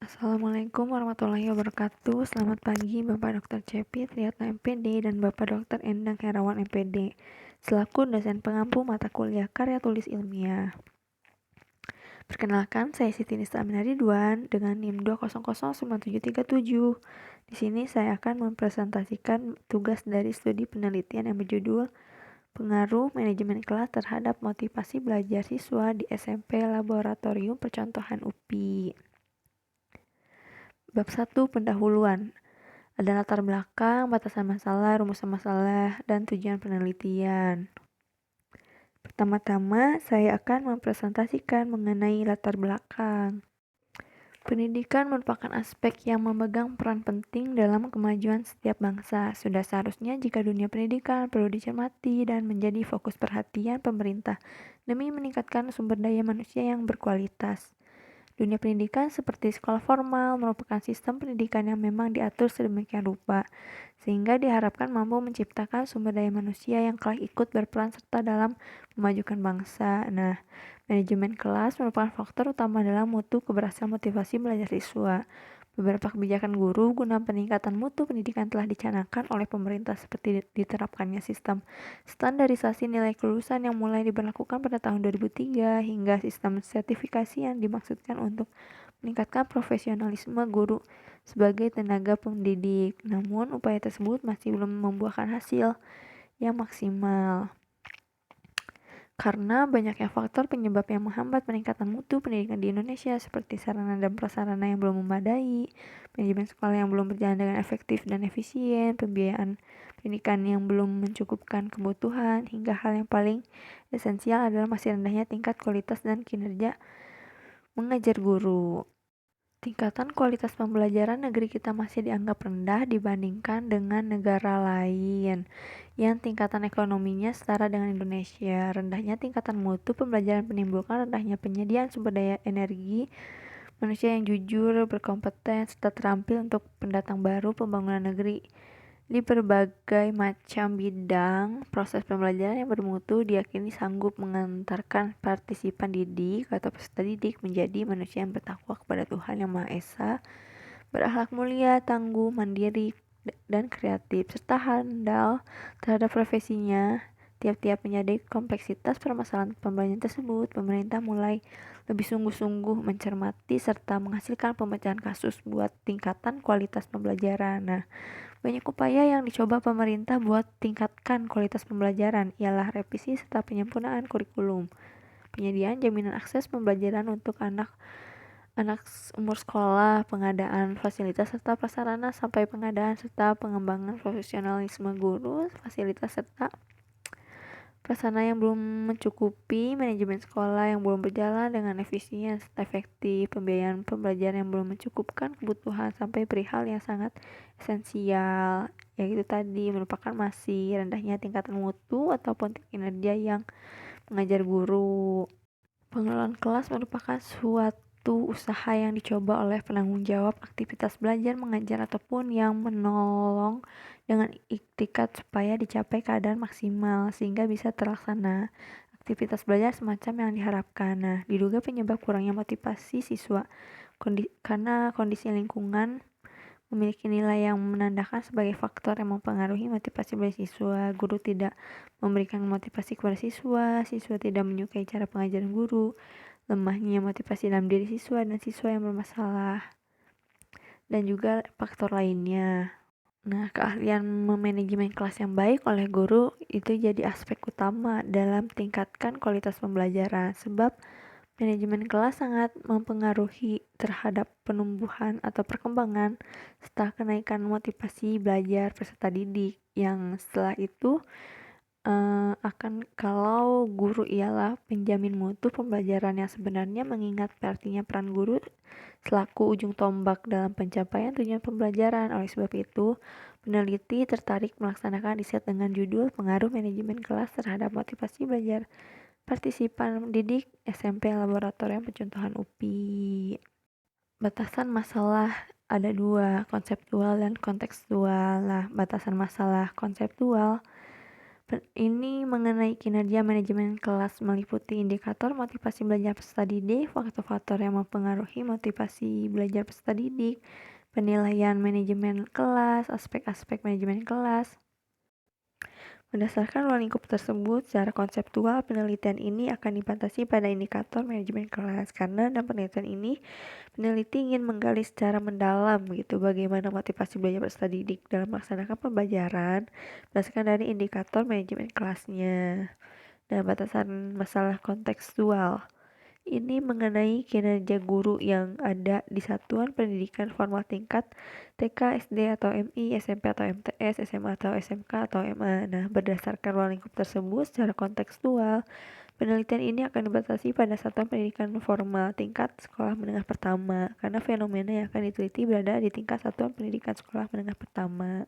Assalamualaikum warahmatullahi wabarakatuh. Selamat pagi Bapak Dr. Cepi Triatna MPD dan Bapak Dr. Endang Herawan MPD selaku dosen pengampu mata kuliah karya tulis ilmiah. Perkenalkan, saya Siti Nista Aminah Ridwan dengan NIM 2009737. Di sini saya akan mempresentasikan tugas dari studi penelitian yang berjudul Pengaruh Manajemen Kelas terhadap Motivasi Belajar Siswa di SMP Laboratorium Percontohan UPI. Bab 1 Pendahuluan. Ada latar belakang, batasan masalah, rumusan masalah, dan tujuan penelitian. Pertama-tama, saya akan mempresentasikan mengenai latar belakang. Pendidikan merupakan aspek yang memegang peran penting dalam kemajuan setiap bangsa. Sudah seharusnya jika dunia pendidikan perlu dicermati dan menjadi fokus perhatian pemerintah demi meningkatkan sumber daya manusia yang berkualitas. Dunia pendidikan seperti sekolah formal merupakan sistem pendidikan yang memang diatur sedemikian rupa, sehingga diharapkan mampu menciptakan sumber daya manusia yang kelak ikut berperan serta dalam memajukan bangsa. Nah, manajemen kelas merupakan faktor utama dalam mutu keberhasilan motivasi belajar siswa. Beberapa kebijakan guru guna peningkatan mutu pendidikan telah dicanangkan oleh pemerintah seperti diterapkannya sistem standarisasi nilai kelulusan yang mulai diberlakukan pada tahun 2003 hingga sistem sertifikasi yang dimaksudkan untuk meningkatkan profesionalisme guru sebagai tenaga pendidik. Namun, upaya tersebut masih belum membuahkan hasil yang maksimal. Karena banyaknya faktor penyebab yang menghambat peningkatan mutu pendidikan di Indonesia seperti sarana dan prasarana yang belum memadai, manajemen sekolah yang belum berjalan dengan efektif dan efisien, pembiayaan pendidikan yang belum mencukupkan kebutuhan, hingga hal yang paling esensial adalah masih rendahnya tingkat kualitas dan kinerja mengajar guru. Tingkatan kualitas pembelajaran negeri kita masih dianggap rendah dibandingkan dengan negara lain yang tingkatan ekonominya setara dengan Indonesia. Rendahnya tingkatan mutu pembelajaran menimbulkan rendahnya penyediaan sumber daya energi manusia yang jujur, berkompeten, serta terampil untuk pendatang baru pembangunan negeri. Di berbagai macam bidang, proses pembelajaran yang bermutu diyakini sanggup mengantarkan partisipan didik atau peserta didik menjadi manusia yang bertakwa kepada Tuhan Yang Maha Esa, berakhlak mulia, tangguh, mandiri, dan kreatif, serta handal terhadap profesinya. Tiap-tiap menyadari kompleksitas permasalahan pembelajaran tersebut, pemerintah mulai lebih sungguh-sungguh mencermati serta menghasilkan pemecahan kasus buat tingkatan kualitas pembelajaran. Nah, banyak upaya yang dicoba pemerintah buat tingkatkan kualitas pembelajaran ialah revisi serta penyempurnaan kurikulum, penyediaan jaminan akses pembelajaran untuk anak umur sekolah, pengadaan fasilitas serta prasarana sampai pengadaan serta pengembangan profesionalisme guru, fasilitas serta prasarana yang belum mencukupi, manajemen sekolah yang belum berjalan dengan efisien serta efektif, pembiayaan pembelajaran yang belum mencukupkan kebutuhan, sampai perihal yang sangat esensial, yaitu tadi merupakan masih rendahnya tingkatan mutu ataupun kinerja yang mengajar guru. Pengelolaan kelas merupakan suatu usaha yang dicoba oleh penanggung jawab aktivitas belajar mengajar ataupun yang menolong dengan iktikat supaya dicapai keadaan maksimal sehingga bisa terlaksana aktivitas belajar semacam yang diharapkan. Nah, diduga penyebab kurangnya motivasi siswa karena kondisi lingkungan memiliki nilai yang menandakan sebagai faktor yang mempengaruhi motivasi belajar siswa. Guru tidak memberikan motivasi kepada siswa, siswa tidak menyukai cara pengajaran guru, lemahnya motivasi dalam diri siswa dan siswa yang bermasalah, dan juga faktor lainnya. Nah, keahlian memanajemen kelas yang baik oleh guru itu jadi aspek utama dalam tingkatkan kualitas pembelajaran, sebab manajemen kelas sangat mempengaruhi terhadap penumbuhan atau perkembangan serta kenaikan motivasi belajar peserta didik, yang setelah itu akan kalau guru ialah penjamin mutu pembelajaran yang sebenarnya, mengingat artinya peran guru selaku ujung tombak dalam pencapaian tujuan pembelajaran. Oleh sebab itu, peneliti tertarik melaksanakan riset dengan judul Pengaruh Manajemen Kelas terhadap Motivasi Belajar Partisipan Didik SMP Laboratorium Percontohan UPI. Batasan masalah ada dua, konseptual dan kontekstual. Nah, batasan masalah konseptual Ini mengenai kinerja manajemen kelas meliputi indikator motivasi belajar peserta didik, faktor-faktor yang mempengaruhi motivasi belajar peserta didik, penilaian manajemen kelas, aspek-aspek manajemen kelas. Berdasarkan ruang lingkup tersebut, secara konseptual penelitian ini akan dibatasi pada indikator manajemen kelas karena dalam penelitian ini peneliti ingin menggali secara mendalam gitu bagaimana motivasi belajar peserta didik dalam melaksanakan pembelajaran berdasarkan dari indikator manajemen kelasnya. Nah, batasan masalah kontekstual ini mengenai kinerja guru yang ada di satuan pendidikan formal tingkat TK, SD atau MI, SMP atau MTS, SMA atau SMK atau MA. Nah, berdasarkan ruang lingkup tersebut secara kontekstual, penelitian ini akan dibatasi pada satuan pendidikan formal tingkat sekolah menengah pertama, karena fenomena yang akan diteliti berada di tingkat satuan pendidikan sekolah menengah pertama.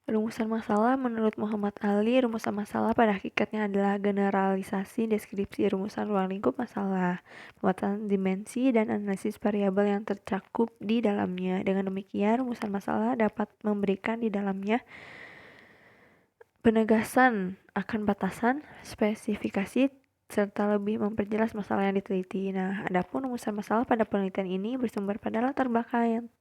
Rumusan masalah menurut Muhammad Ali, rumusan masalah pada hakikatnya adalah generalisasi deskripsi rumusan ruang lingkup masalah, pemetasan dimensi, dan analisis variabel yang tercakup di dalamnya. Dengan demikian, rumusan masalah dapat memberikan di dalamnya penegasan akan batasan, spesifikasi, serta lebih memperjelas masalah yang diteliti. Nah, adapun rumusan masalah pada penelitian ini bersumber pada latar belakang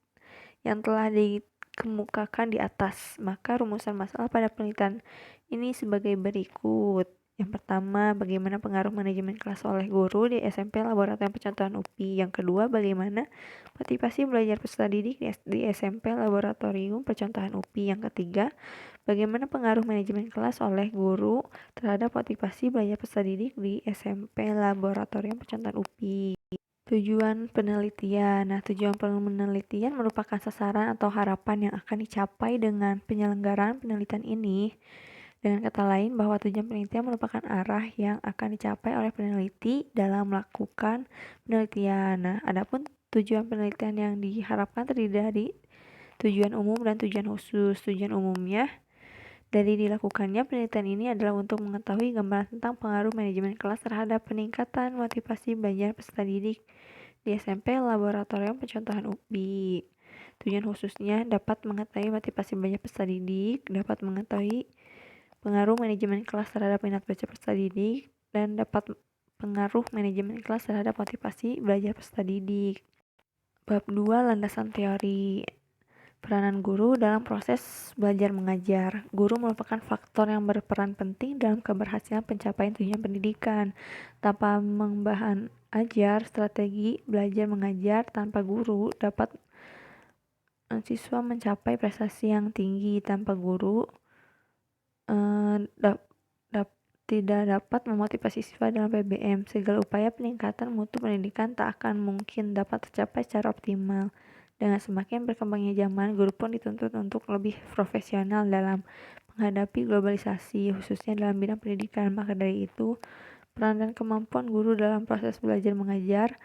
yang telah dikemukakan di atas. Maka rumusan masalah pada penelitian ini sebagai berikut. Yang pertama, bagaimana pengaruh manajemen kelas oleh guru di SMP Laboratorium Pencontohan UPI. Yang kedua, bagaimana motivasi belajar peserta didik di SMP Laboratorium Percontohan UPI. Yang ketiga, bagaimana pengaruh manajemen kelas oleh guru terhadap motivasi belajar peserta didik di SMP Laboratorium Percontohan UPI. Tujuan penelitian. Nah, tujuan penelitian merupakan sasaran atau harapan yang akan dicapai dengan penyelenggaraan penelitian ini. Dengan kata lain, bahwa tujuan penelitian merupakan arah yang akan dicapai oleh peneliti dalam melakukan penelitian. Nah, adapun tujuan penelitian yang diharapkan terdiri dari tujuan umum dan tujuan khusus. Tujuan umumnya dari dilakukannya penelitian ini adalah untuk mengetahui gambaran tentang pengaruh manajemen kelas terhadap peningkatan motivasi belajar peserta didik di SMP Laboratorium Pencontohan UPI. Tujuan khususnya dapat mengetahui motivasi belajar peserta didik, dapat mengetahui pengaruh manajemen kelas terhadap minat baca peserta didik, dan dapat pengaruh manajemen kelas terhadap motivasi belajar peserta didik. Bab 2, landasan teori. Peranan guru dalam proses belajar mengajar. Guru merupakan faktor yang berperan penting dalam keberhasilan pencapaian tujuan pendidikan. Tanpa membahan ajar, strategi belajar mengajar tanpa guru dapat siswa mencapai prestasi yang tinggi. Tanpa guru tidak dapat memotivasi siswa dalam PBM. Segala upaya peningkatan mutu pendidikan tak akan mungkin dapat tercapai secara optimal. Dengan semakin berkembangnya zaman, guru pun dituntut untuk lebih profesional dalam menghadapi globalisasi, khususnya dalam bidang pendidikan. Maka dari itu, peran dan kemampuan guru dalam proses belajar mengajar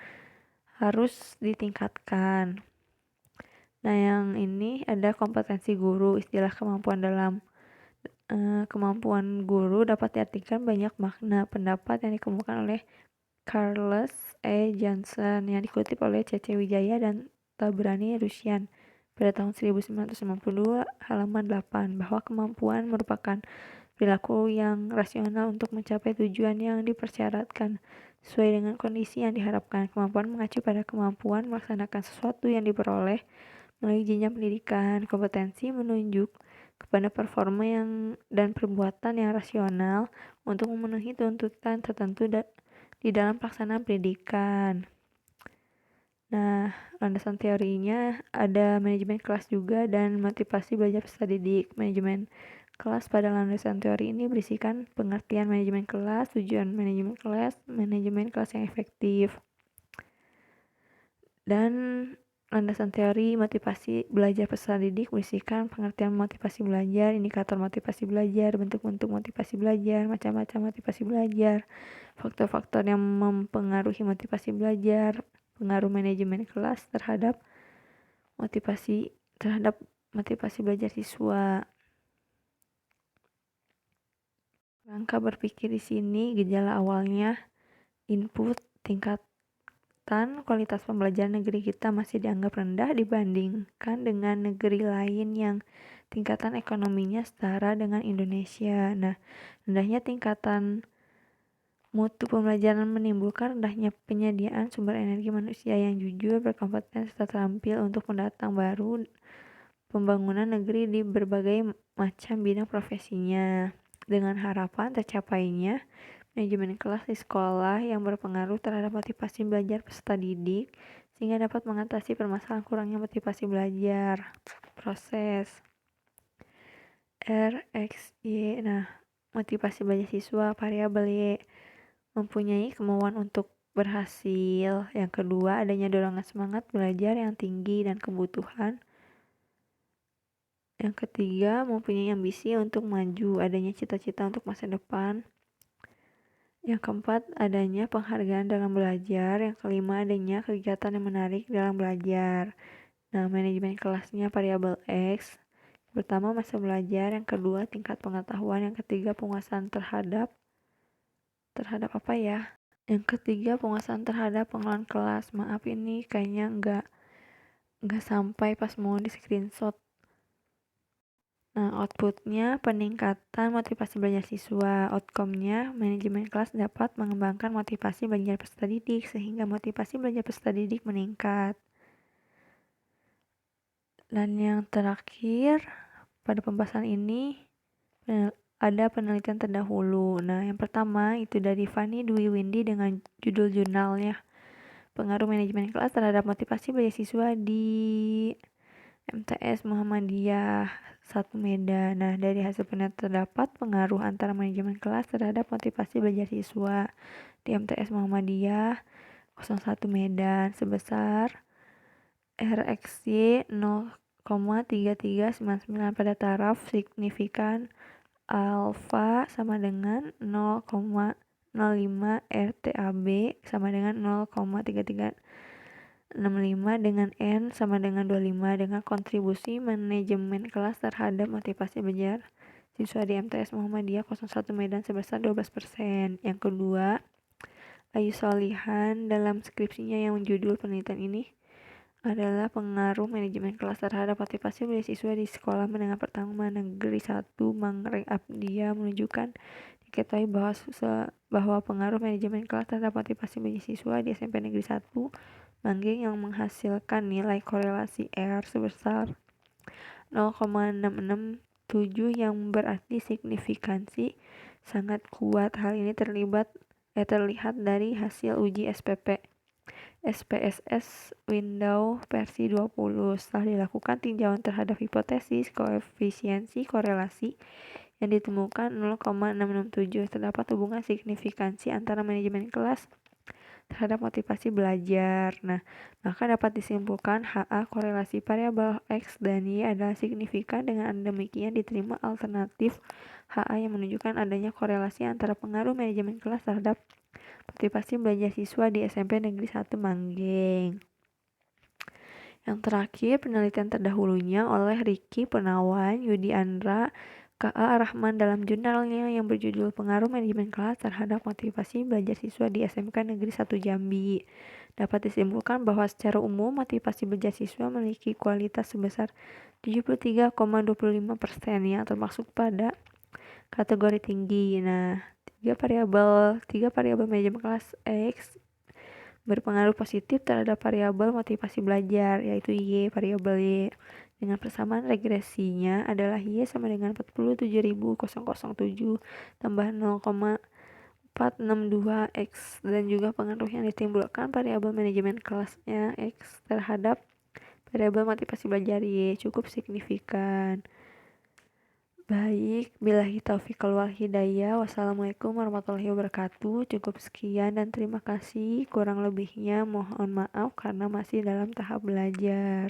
harus ditingkatkan. Nah, yang ini ada kompetensi guru. Istilah kemampuan guru dapat diartikan banyak makna. Pendapat yang dikemukakan oleh Charles E. Johnson yang dikutip oleh C.C. Wijaya dan Tabrani Rusyan pada tahun 1952 halaman 8 bahwa kemampuan merupakan perilaku yang rasional untuk mencapai tujuan yang dipersyaratkan sesuai dengan kondisi yang diharapkan. Kemampuan mengacu pada kemampuan melaksanakan sesuatu yang diperoleh melalui jenjang pendidikan. Kompetensi menunjuk kepada performa dan perbuatan yang rasional untuk memenuhi tuntutan tertentu di dalam pelaksanaan pendidikan. Nah, landasan teorinya ada manajemen kelas juga dan motivasi belajar peserta didik. Manajemen kelas pada landasan teori ini berisikan pengertian manajemen kelas, tujuan manajemen kelas yang efektif. Dan landasan teori motivasi belajar peserta didik berisikan pengertian motivasi belajar, indikator motivasi belajar, bentuk-bentuk motivasi belajar, macam-macam motivasi belajar, faktor-faktor yang mempengaruhi motivasi belajar, pengaruh manajemen kelas terhadap motivasi belajar siswa. Rangka berpikir di sini gejala awalnya input tingkat kualitas pembelajaran negeri kita masih dianggap rendah dibandingkan dengan negeri lain yang tingkatan ekonominya setara dengan Indonesia. Nah, rendahnya tingkatan mutu pembelajaran menimbulkan rendahnya penyediaan sumber energi manusia yang jujur, berkompeten, serta terampil untuk pendatang baru pembangunan negeri di berbagai macam bidang profesinya. Dengan harapan tercapainya manajemen kelas di sekolah yang berpengaruh terhadap motivasi belajar peserta didik, sehingga dapat mengatasi permasalahan kurangnya motivasi belajar. Proses RXY. Nah, motivasi belajar siswa variabel Y mempunyai kemauan untuk berhasil. Yang kedua, adanya dorongan semangat belajar yang tinggi dan kebutuhan. Yang ketiga, mempunyai ambisi untuk maju, adanya cita-cita untuk masa depan. Yang keempat, adanya penghargaan dalam belajar. Yang kelima, adanya kegiatan yang menarik dalam belajar. Nah, manajemen kelasnya variabel X. Pertama, masa belajar. Yang kedua, tingkat pengetahuan. Yang ketiga, penguasaan terhadap apa ya? Yang ketiga, penguasaan terhadap pengelolaan kelas. Maaf, ini kayaknya nggak sampai pas mau di screenshot. Nah, outputnya peningkatan motivasi belajar siswa. Outcome-nya manajemen kelas dapat mengembangkan motivasi belajar peserta didik sehingga motivasi belajar peserta didik meningkat. Dan yang terakhir, pada pembahasan ini ada penelitian terdahulu. Nah, yang pertama itu dari Fanny Dwi Windy dengan judul jurnalnya Pengaruh Manajemen Kelas Terhadap Motivasi Belajar Siswa di MTS Muhammadiyah 1 Medan. Nah, dari hasil penelitian terdapat pengaruh antara manajemen kelas terhadap motivasi belajar siswa di MTS Muhammadiyah 01 Medan sebesar RXY 0,3399 pada taraf signifikan alfa sama dengan 0,05 RTAB sama dengan 0,3365 dengan N sama dengan 25 dengan kontribusi manajemen kelas terhadap motivasi belajar siswa di MTS Muhammadiyah 01 Medan sebesar 12%. Yang kedua, Ayu Solihan dalam skripsinya yang judul penelitian ini adalah pengaruh manajemen kelas terhadap motivasi belajar siswa di Sekolah Menengah Pertama Negeri 1 Mangre Abdia menunjukkan diketahui bahwa pengaruh manajemen kelas terhadap motivasi belajar siswa di SMP Negeri 1 Manggeng yang menghasilkan nilai korelasi R sebesar 0,667 yang berarti signifikansi sangat kuat. Hal ini terlihat dari hasil uji SPSS Windows versi 20. Setelah dilakukan tinjauan terhadap hipotesis koefisiensi korelasi yang ditemukan 0,667, terdapat hubungan signifikansi antara manajemen kelas terhadap motivasi belajar. Nah, maka dapat disimpulkan HA korelasi variabel X dan Y adalah signifikan. Dengan demikian diterima alternatif HA yang menunjukkan adanya korelasi antara pengaruh manajemen kelas terhadap motivasi belajar siswa di SMP Negeri 1 Manggeng. Yang terakhir, penelitian terdahulunya oleh Ricky Penawan, Yudi Andra, K.A. Rahman dalam jurnalnya yang berjudul Pengaruh Manajemen Kelas Terhadap Motivasi Belajar Siswa di SMK Negeri 1 Jambi. Dapat disimpulkan bahwa secara umum motivasi belajar siswa memiliki kualitas sebesar 73,25% yang termasuk pada kategori tinggi. Nah, tiga variabel manajemen kelas X berpengaruh positif terhadap variabel motivasi belajar, yaitu Y, variabel Y. Dengan persamaan regresinya adalah Y sama dengan 47.007 tambah 0,462 X, dan juga pengaruh yang ditimbulkan variabel manajemen kelasnya X terhadap variabel motivasi belajar Y cukup signifikan. Baik, billahi taufiq wal hidayah. Wassalamualaikum warahmatullahi wabarakatuh. Cukup sekian dan terima kasih. Kurang lebihnya mohon maaf karena masih dalam tahap belajar.